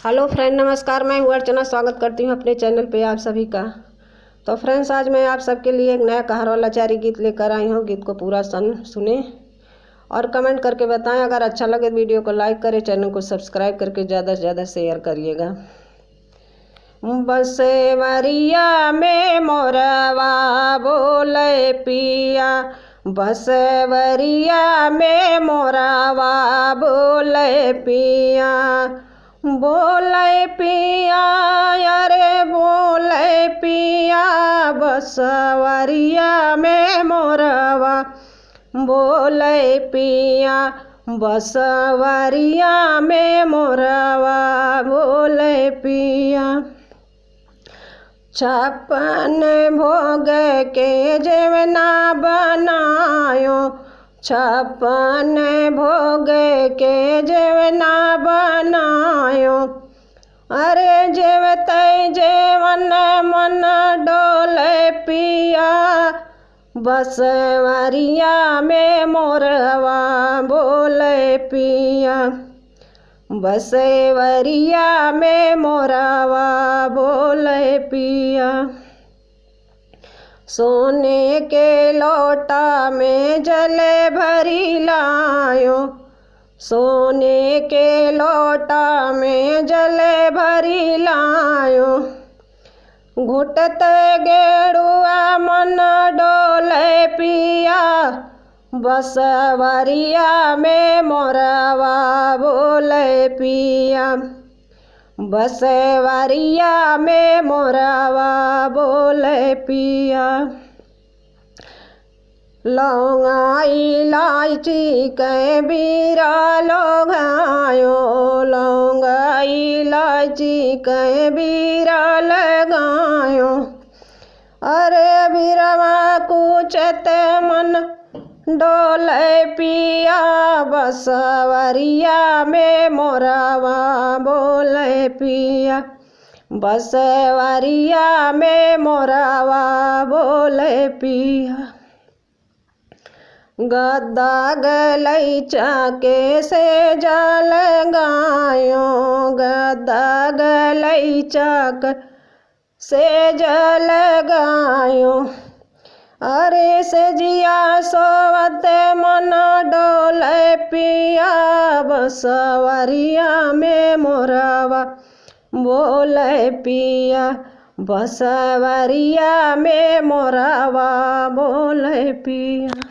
Hello friend, नमस्कार। मैं हूँ अर्चना, स्वागत करती हूँ अपने चैनल पे आप सभी का। तो फ्रेंड्स, आज मैं आप सबके लिए एक नया कहार लाचारी गीत लेकर आई हूँ। गीत को पूरा सुने और कमेंट करके बताएं। अगर अच्छा लगे वीडियो को लाइक करें, चैनल को सब्सक्राइब करके ज़्यादा से ज़्यादा शेयर करिएगा। बसेवरिया में मोरवा बोले पिया, बसेवरिया में मोरवा बोले पिया, बोले पिया अरे बोले पिया, बसवरिया में मोरवा बोले पिया, बसवरिया में मोरवा बोले पिया। छप्पन भोग के जेवना बनायो, छप्पन भोग के जेवना बनायो, अरे जेवते जेवन मन डोले पिया, बसवरिया में मोरवा बोले पिया, बसेवरिया में मोरवा बोले पिया। सोने के लोटा में जले भरी लायो, सोने के लोटा में जले भरी लायो, घुटते गेरुआ मन डोले पिया, बसवरिया में मोरवा बोले पिया, बसवरिया में मोरवा बोले पिया। लौंगा इलायची के बीरा लगायो, लौंगा इलायची के बीरा लगायो, अरे बीरवा कुचत मन डोले पिया, बसवरिया में मोरवा बोले पिया, बसवरिया में मोरवा बोले पिया। गद्दा गलैचा के से जल गायो, गद्दा गलैचा के से जल गायो, अरे से जिया सोवत मन डोले पिया, बसवरिया में मोरवा बोले पिया, बसवरिया में मोरवा बोले पिया।